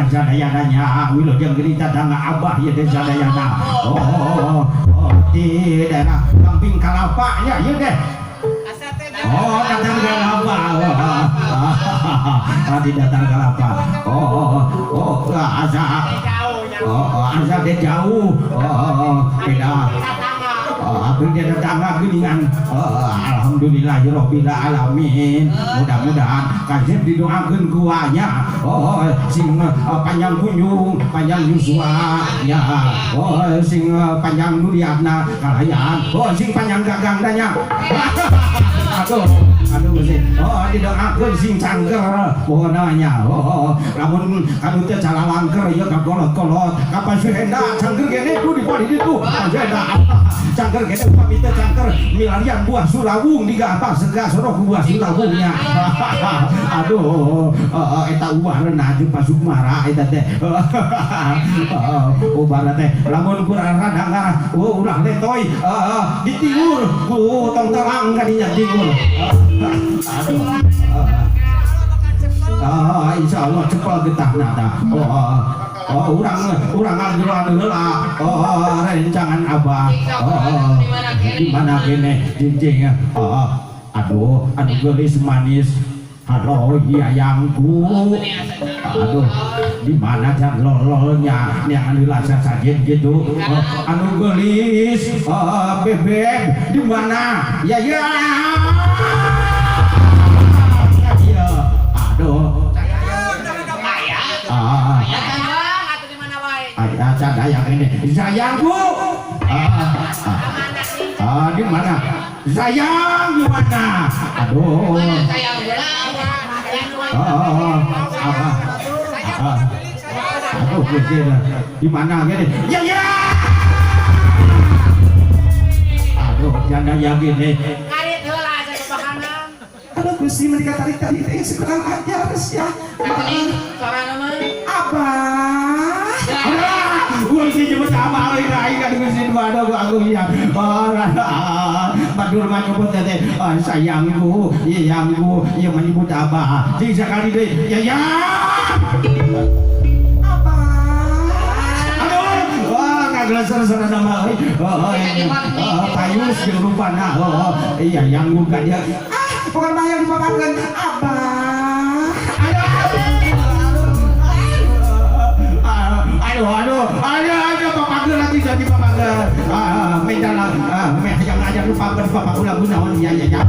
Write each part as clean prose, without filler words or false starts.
Sadayana wilujeng gerita danga abah ya deh sadayana di daerah Kamping Kalapa ya ya deh datang Kalapa di datang Kalapa asa deh jauh beda abang dia tetangga geningan alhamdulillahirabbil alamin mudah-mudahan kasih didoakeun kuanya sing panjang kunjung panjang yuswa ya sing panjang duriatna kalayaan sing panjang gagang danya aduh sih didoakeun sing cangker pokoknya lamun kanu teh calalangker ya kakolot-kolot kapan suhenda cangker gene ku di podi ditu suhenda cangker gede upami teh cangker milarian buah sulawung di atas segas roh buah sulawungnya aduh eta ubarna jeung pasukmara eta teh ubarna teh lamun kurang rada ulah letoy ditiur ku tong terang kadinya tiur aduh insyaallah cepel getahna tah urang ageula rencangan abah di mana kene jinjing aduh geulis manis halo yayangku aduh di mana jan lololnya yang lilasa sajen gitu anu geulis bebek di mana ya aduh sadayang ini sayangku di mana sayang di mana aduh aduh di mana gini ya aduh janda yang gini aduh Gusti mereka tarik-tarik yang sekarang aja harus ya abah gua sih cuma sama lagi kan ngusin pada gua aku ya badur mah nyebut teh sayangku yang menyebut abah jadi sekali deh ya abah aduh kagak ser-ser nama payus jeung rupana iya yang bukan dia bukan bayang dipapakeun abah aduh papageun lagi jadi papageun mendalang yang ajar lupa bapak ulang gunawan ya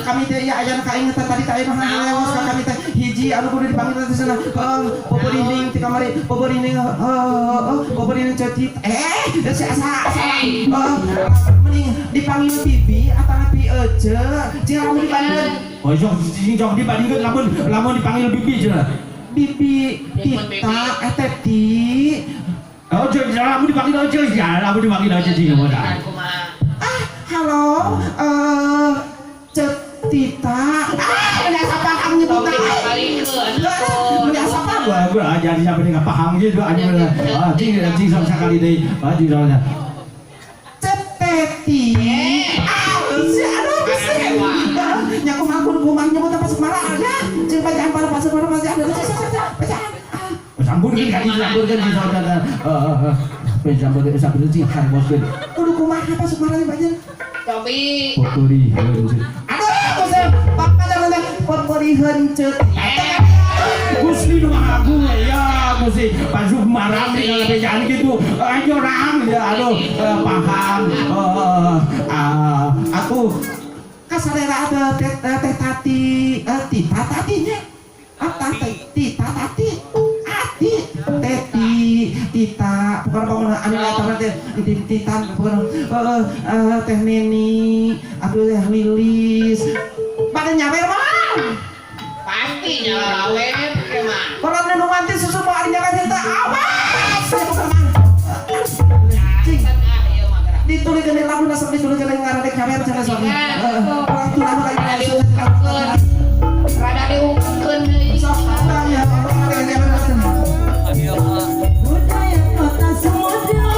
kami teh ya aya kainget tadi teh mah lewas ka kami teh hiji anu kudu dipanggil teh sana poporining ti kamari poporining cetit asa mending dipanggil bibi atau pi ece jeung lamun dipanggil oh jong dibandingkeun lamun dipanggil bibi cenah bibi tita teti oh lamun dipanggil ece ya lamun dipanggil ece jeung moda halo Tita udah siapa kamu nyebut udah siapa gua jadi siapa nih nggak paham gitu jing sama sekali deh jing soalnya Teti aduh bisa nyaku makun kumang nyebut apa semara ada jing bacaan pada pas semara masih ada bacaan sambur kan di saudara sambur sih kan bos gede kudu kumang apa semara bacaan Tobi poturi aduh saya bakal jangan poturi heunceu Gusti nu aku ya Gusti baju marang nih bejaan gitu ayo orang ya aduh paham aku kasadera ada teh tati tita tatinya apa tita tati ati teti tita bukan anu latar teh titan bukan teh neni aduh teh lilis pada nyawer mah pasti nyawer mah kalau anu nganti susu mah ari nyawer teh awas saya bukan ditulikeun lagu nasab ditulikeun ngaran nyawer cenah soalnya orang tua mah kayak rada diungkeun deui sok ya budaya kota Sumedang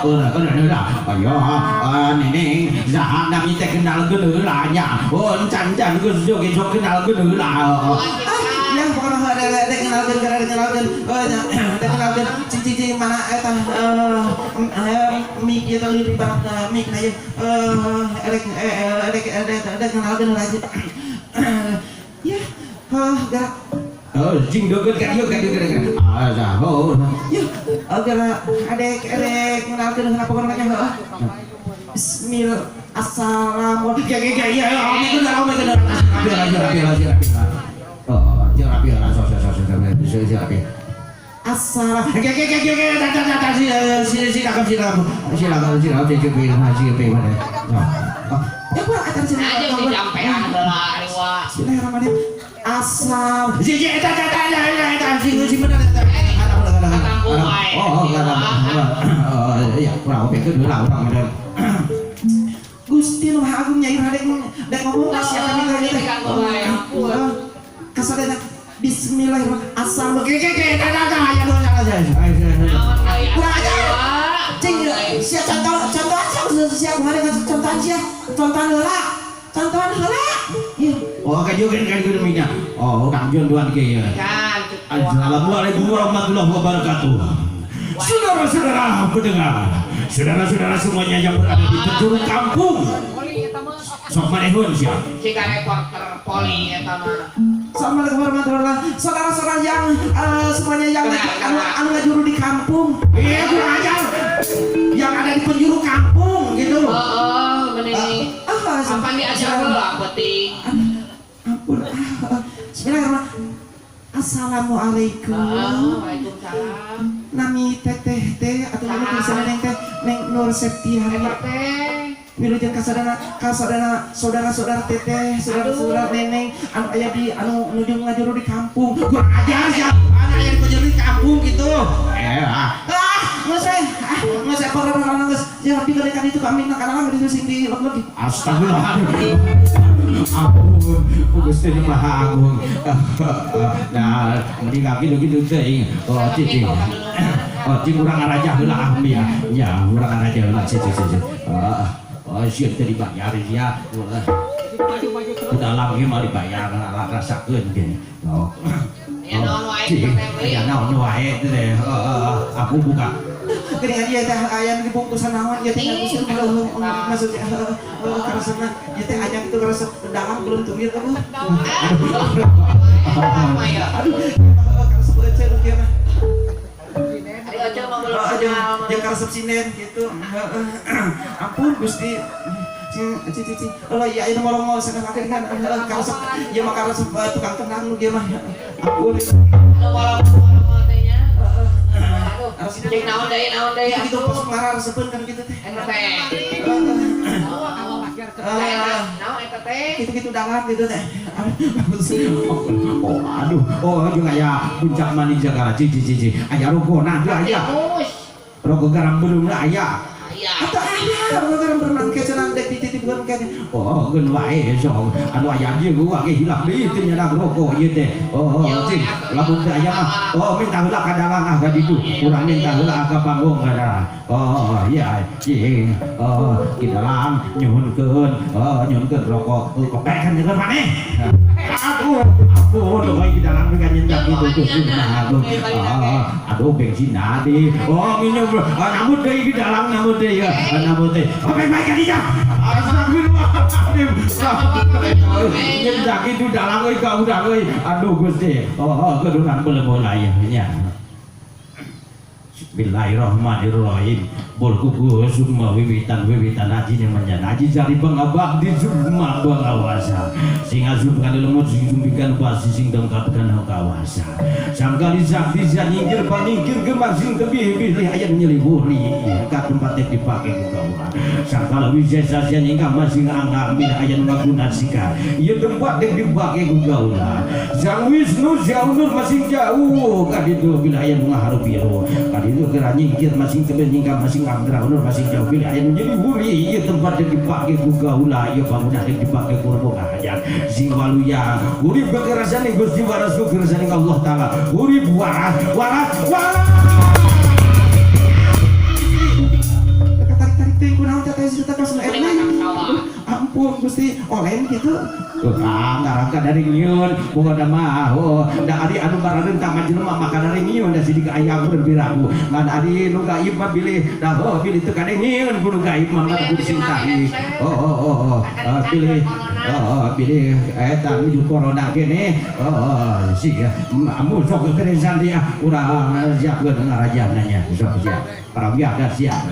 ayo neneng saha nami teh kenal geneula nya can geus sok kenal geneula yang pokoknya ada kenalkan cici mana eta mik itu lebih banyak mik aja ada kenalkan lagi ya gerak jing doget kan yuk yuk gerak adek kenalkan kenapa namanya Bismillah assalamualaikum ya rapi asal Gusti nu agung nyai radek ngomong siapa kasadana Bismillahirrahmanirrahim. Asal Assalamualaikum warahmatullahi wabarakatuh. Saudara-saudara pendengar, saudara-saudara semuanya yang berada di penjuru kampung. Sok manehun sia. Jika reporter poli eta mah. Assalamualaikum warahmatullahi wabarakatuh. Saudara-saudara yang semuanya yang anu ngajuru di kampung. Iya, kurang ajar. Yang ada di penjuru kampung gitu. Bening. Apa diajar heula penting. Ampun. Bismillahirrahmanirrahim. Assalamualaikum. Waalaikumsalam. Nami teteh teh atau nami tulisan neng teh neng Nur Septiani. Wilujeng kasadana saudara-saudara teteh, saudara-saudara neneng anu aya di anu nuju ngajuru di kampung. Kurang ajar sia. Anak yang di penjuru di kampung gitu. Nggak saya pernah nggak jangan diberikan itu kami nak anak itu sing di lagi. Astagfirullahaladzim. Ampun, Gusti Maha Agung. Nah, mending gitu teh. Cici. Cici kurang araja heula ahli ya. Ya, kurang araja heula cici. Siap tadi bayar ya. Udah lagi mau dibayar rasakeun ge. Ya naon wae teh. Aku buka. Kedengar dia teh ayam di bungkusan naon ya teh geus maksudnya karasana ya teh ayam itu karasa dalam belum tumir apa. Karasa beuceun kieu mah. Yang karasep sinen gitu. Ampun Gusti. Cici. Allah ya ini ngomong sakit kan karasep ya mah karasep tukang tenang nu ge mah. Ampun. Cek naon deui Itu pas marah resepeun kan gitu teh. Eta teh. Naon eta teh? Gitu dangan gitu teh. Jeung aya puncak mani Jakarta cici. Aya rogona teh aya. Rogo garam belum aya. Atau aya rogo berenang ke cenah dek dititipkeun ke. Geun wae sok. Anu aya dieu gua ge hilang deui teh nya rogo ieu teh. Cing, lamun teh aya mah minta heula ka dalang ka ditu. Urang minta heula ka panggung kada. Iya, cing. Ki dalang nyuhunkeun rokok. Kopek kan jeung maneh. Aku doa di dalam dengan yang gitu aduh bensin adi minum namun deh di dalam namun deh apa baik aja astagfirullahaladzim yang itu dalam kau udah aduh Gusti keduran boleh ya Bismillahirrahmanirrahim. Bol kuku summa wiwitan haji yang menjadi jari bangabak di summa bangawasa. Sing azub kan lemut sing sumbikan pasti sing dengkapkan kawasa. Sangkali sakti nyingkir paningkir gemak sing tebih-bih ayat nyeliburi ka tempat yang dipakai kukawa. Sangkala wisesa nyingka masing angka min ayat ngaguna sika. Ieu tempat yang dipakai kukawa. Sang Wisnu Jaunur masing jauh ka ditu bila ayat ngaharup biru. Itu kira nyingkir masing tebel nyingka masing anggra ulur masing jauh pilih ayam menjadi huri iya tempat yang dipakai kugaula iya bangunan yang dipakai kurbo kahajat sing waluya huri berkerasan yang Gusti waras berkerasan yang Allah Ta'ala huri waras cerita pas Kuring anak sawah. ampun Gusti olen gitu ngarangka dari nyiun bukan ada mau da ari anu barareun ka majelema maka dari nyiun da sidik ayam berbiraku ngan ari nu gaib mah bilih da bilih teu kade nyiun kudu gaib mah kudu disintai pilih pilih eta nuju corona kene si amun sok keresan dia urang siapkeun ngarajan nya sok siap para biada siap.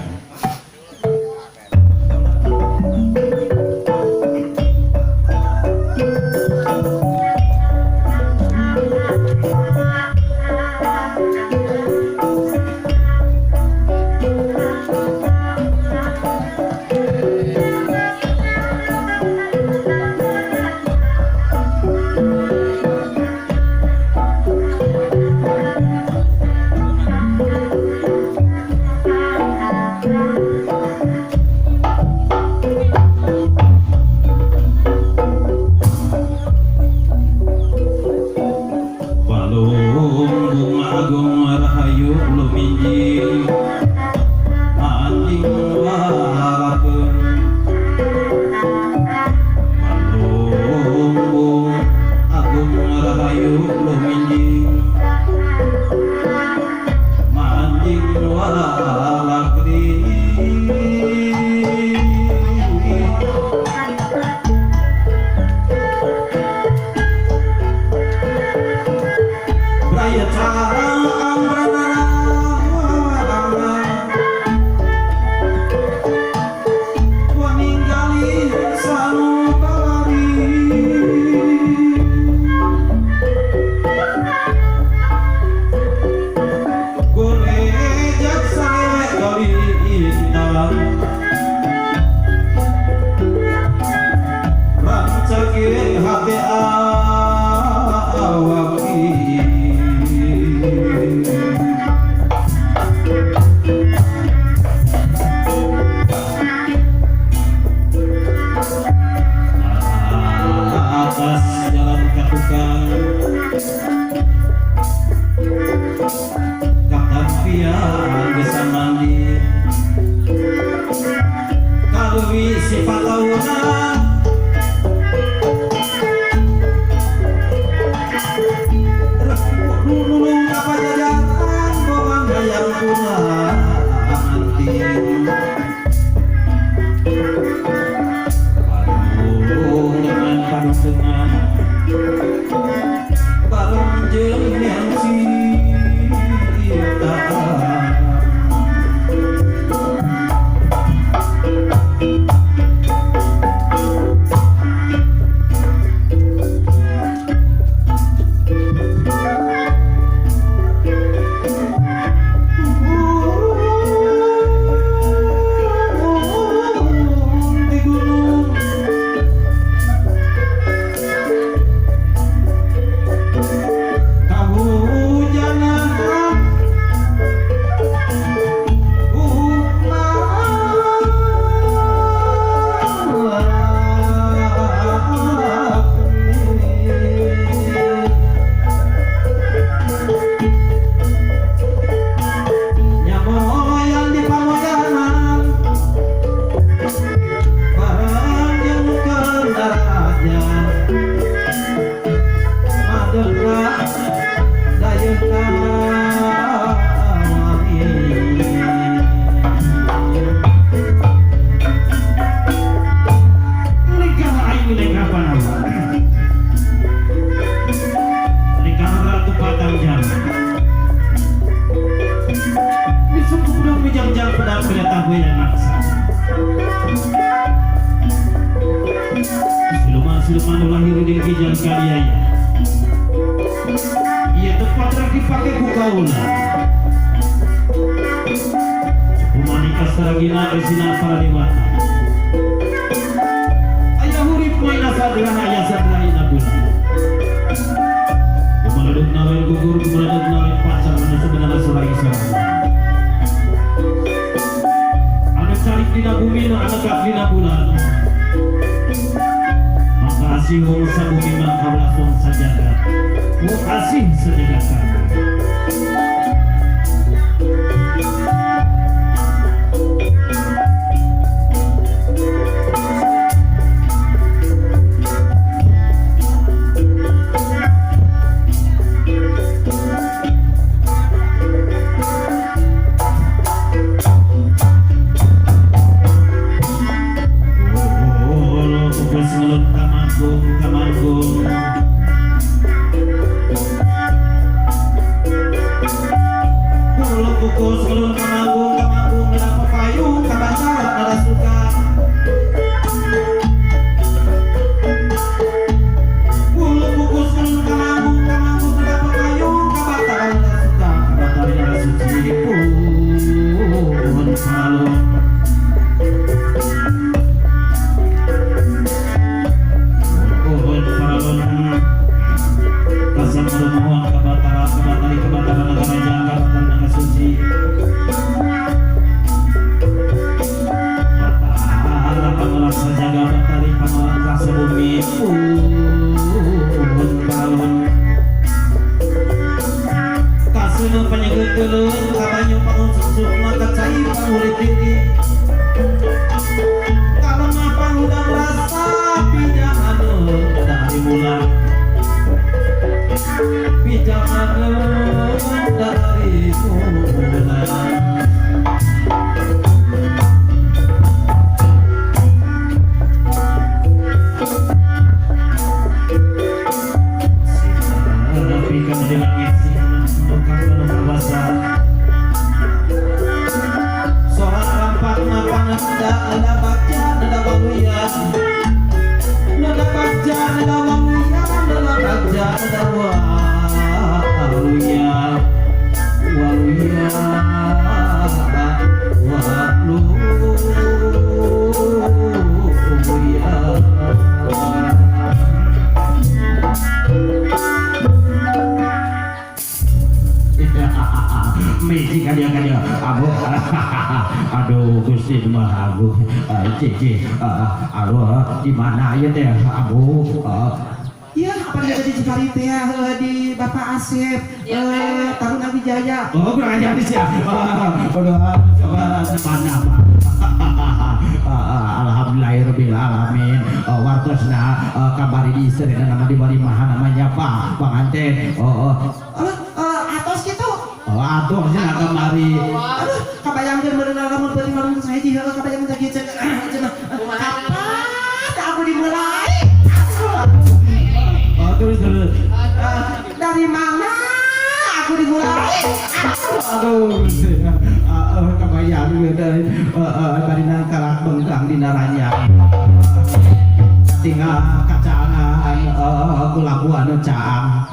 Siluman ulah hiruding kijang kaliaya. Ia tepat lagi pakai bukauna. Humanika saragina esina para dewata. Ayah hurip maina sadran ayah sadran nabula. Kumaladuk nawel gugur kumaladuk nawel pacar mana sebenarnya surai sarang. Anak cari dina bumi no anak kak dina bulan. Asih sa bumi mangkawlason sajagat. Asih sajagat kami. Pinjaman darimu Tapi kamu di langit bukan berkuasa Soal rampak mapan ada bakja ada waluya Ada bakja ada waluya Ada bakja ada waluya Waluya Misi kaya abu aduh Gusti mah abu cici aduh di mana ya teh abu Iya, apa dia di Cipari teh di Bapak Asep Taruna Wijaya. Oh, kurang ajar sih ya. Udah coba mana Alhamdulillahirabbil alamin. Wartosna kabari di istri nama di bari maha namanya Pak pengantin. Atos gitu. Atuh cenah kemari. Aduh, kabayangkeun beunang lamun beuring malung saya di heula kabayang teh kieu cenah. Kapan aku dimulai? Terus Dari mana aku dimulai? aduh kebayang dari barinan karak bengkang di naranya tinggal kacaan kulabuan caang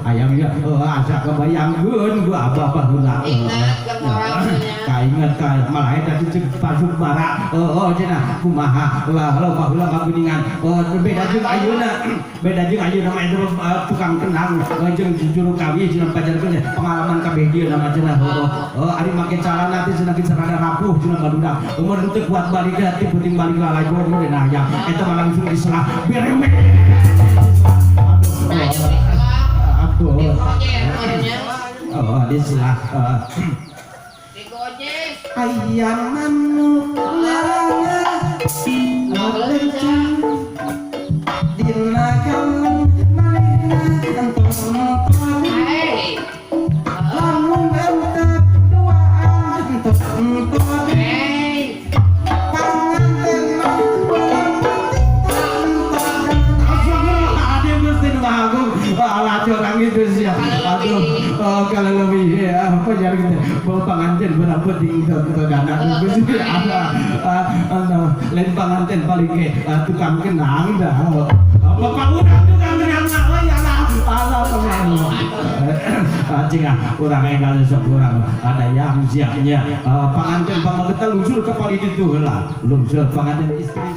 ayamnya asa kebayangkeun gua apa heula kainget ka malah eta cicing pasuk bara cenah kumaha loba heula kaguningan beda jeung ayeuna mah itu tukang kenang jeung juru kawi cenah pajarkeun pengalaman kabeh dieu nama cenah ari make calana teh cenah sarada rapuh cenah badudak umur teu kuat balik ti penting balik lalai gor deh ya eta mah langsung diselah beremek aduh diselah Ayam manuk larang dina kamu manehna entong lamun bentep duaan entong panganten mah orang itu sih aduh kalau lebih apa ya gitu bawa pengantin berapa tinggal dana itu sih ada lain pengantin paling ke tukang kenang dah bapak udah tukang kenang lah ya lah ala pengen jika orang enggak seorang ada yang siapnya pengantin kita luncur ke paling itu lah luncur pengantin istri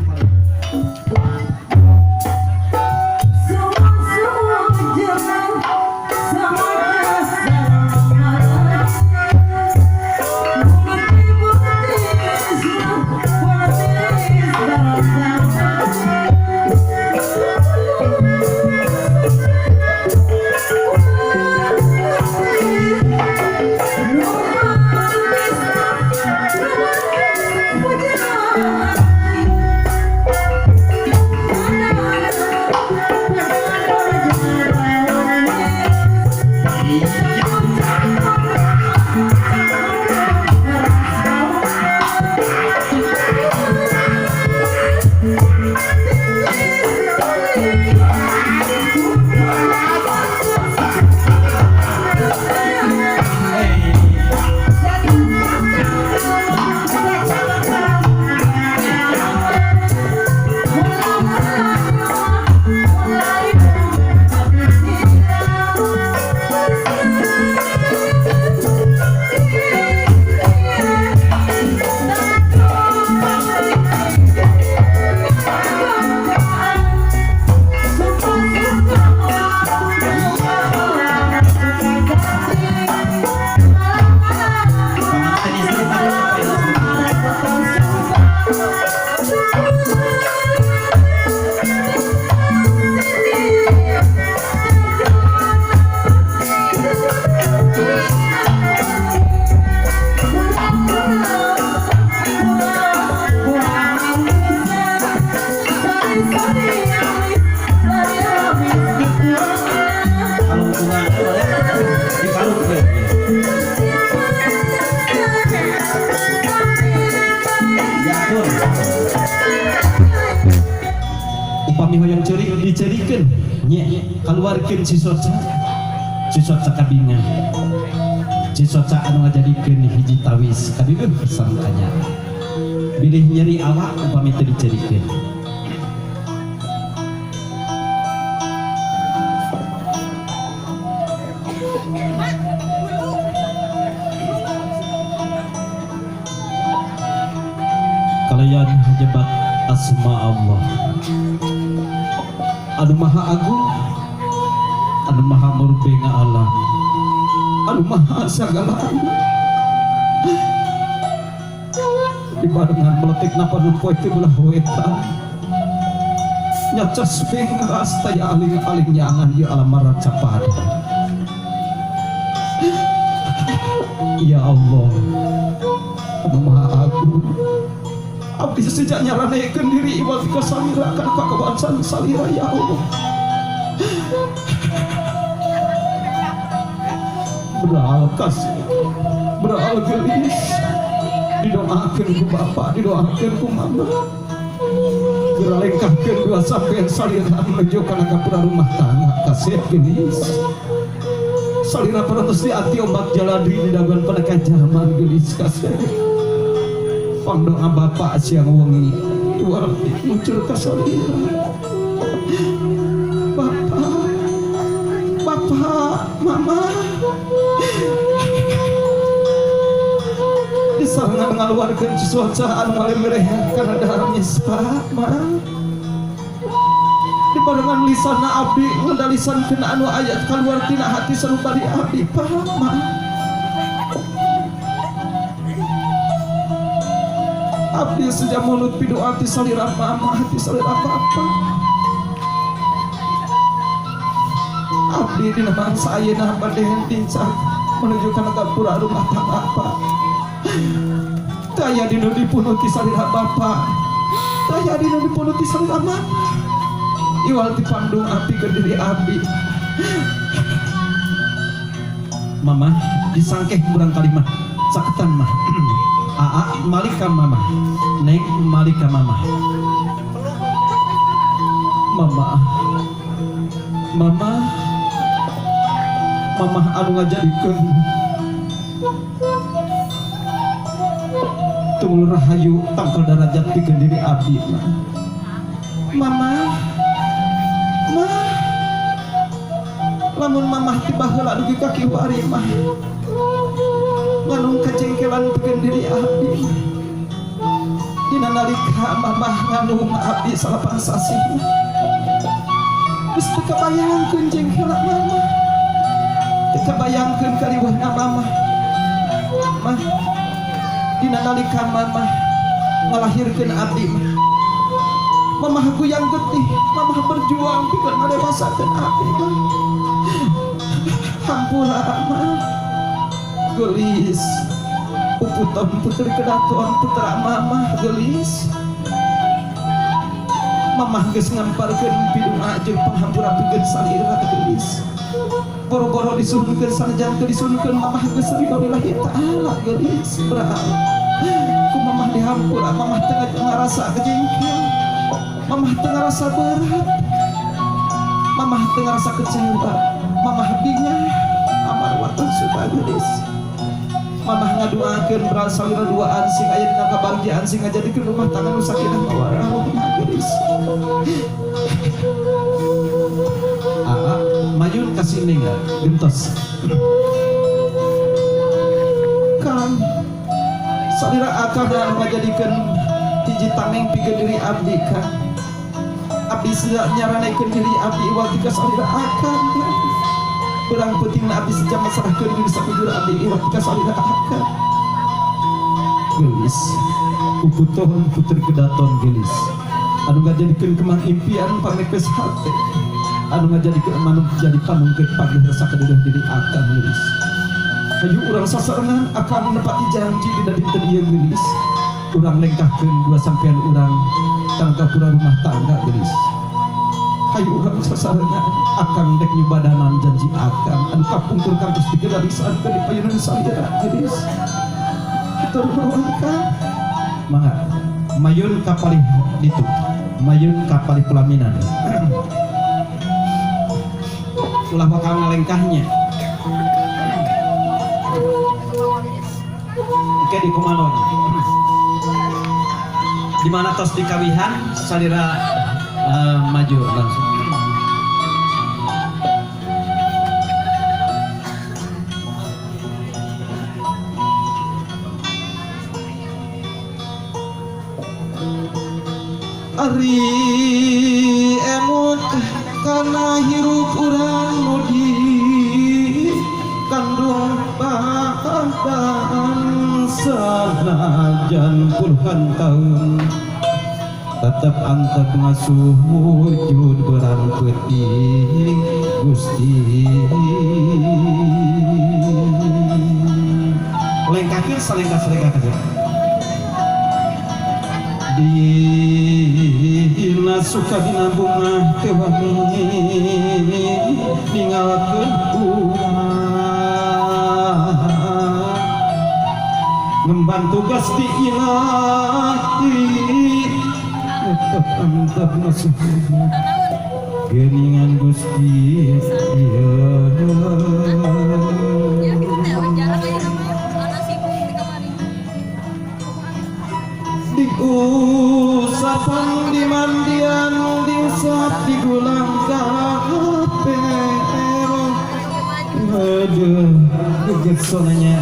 Sorry, jadikeun nya keluarkeun si Soca kabingan si Soca anu ngajadikeun hiji tawis kadieu sangkanya bilih nyeri awak upami teu dijadikeun. Kalian jebat asma Allah anu maha agung, anu maha murbenga alam, anu maha sagala dibarengan meletikna panu poe teu ulah wetan nyacas pengas taya aling-aling nyangan di alam maracapan. Ya Allah anu maha agung, abdi sejak nyaranekeun diri iwal ka salira kana kakabangsan salira ya Allah. Beral kasih, beral gelis, didoakeun ku Bapa, didoakeun ku Mama. Geralengkahkeun dua sampean salira menuju kana kapura rumah tangga kasih gelis. Salira parantos di ati ombak jaladi di daguan pada kajaman gelis kasih. Pandoa Bapak siang wengi warti muncul ka salira. Bapak, Mama. Disarangan ngaluarkeun sesuatu anu malemereh kana dalam Pak, Ma. Dibarengan lisanna abdi ngandalisankeun anu aya kaluar tina hati sarupa di abdi, Pak, Ma. Abdi sejak mulut pidu hati salira Mama, hati salira Papa. Abdi dina bangsa ayeuna badehen pincak menuju kana kapura rumah tangga Bapa. Daya dinu dipunuti salira Bapa, daya dinu dipunuti salira Mama. Iwal dipandung api ke diri abdi. Mama disangkeh kurang kalimat saketan mah. Aa malika Mama, neng malika Mama. Mama anu ngajadikeun tumul rahayu tangkal darajat pikeun diri abdi. Mama, lamun Mama tiba heula dugi ka kiwari mah nganung kacengkelan pikeun diri abdi. Dina nalika Mama nganung abdi salapang sasi geus teu kabayangkeun jengkela Mama, teu kabayangkeun kariweuhna Mama. Mah dina nalika Mama ngalahirkeun abdi Mama guyang getih, Mama berjuang pikeun ngadewasakeun abdi. Hampura Mama gelis uputon putri kedaton putra Mama gelis. Mama geus ngamparkeun pidung jeung panghampura pikeun salira gelis. Boro-boro disuhunkeun sanajan teu disuhunkeun Mama geus ridho lillahi taala gelis. Beral ku Mama dihampura, Mama teu ngarasa kejengkel, Mama teu ngarasa berat, Mama teu ngarasa kecewa, Mama bingung amar watan suka gelis. Mama ngaduakeun beral salira duaan sing aya dina kabahagiaan sing ngajadikeun rumah tangga nu sakinah mawaddah gelis. Mayun kasih ninggal gentos kan salira akad anu ngajadikeun hiji tameng pikeun diri abdi kan. Abdi sedang nyaranekeun diri abdi iwal tika salira akad kan. Berang pentingna abdi sejam masarahkeun diri sakujur abdi iwal tika salira akad. Gelis uputon putri kedaton gelis anu ngajadikeun kemang impian pamepes hate, anu ngajadikeun manuk jadi panungkeun pagi rasa kadeuh diri akan gelis. Hayu urang sasarengan akan menepati janji dina dinten ieu gelis. Urang lengkahkeun dua sampean urang tangga pura rumah tangga gelis. Hayu urang sasarengan akan dek nyubadanan janji akan anu kapungkur kampus digedarisan ke di payunan salira gelis. Kitu nuhun kan mangga mayun kapalih ditu, mayun kapalih pelaminan. ulah bakal ngalengkahnya. Oke di Kumalon. Di mana tos dikawihan salira maju langsung. Ari emut kana hirup urang nu di kandung bahan sanajan puluhan tahun tetap antep ngasuh wujud berang peuting Gusti. Lengkakeun salengka-salengka kabeh. Dina suka dina bunga kewangi ninggalkeun urang ngemban tugas di ilahi antep ngasuh geningan Gusti diusapan di mandian diusap digulang kapel aduh geget sonanya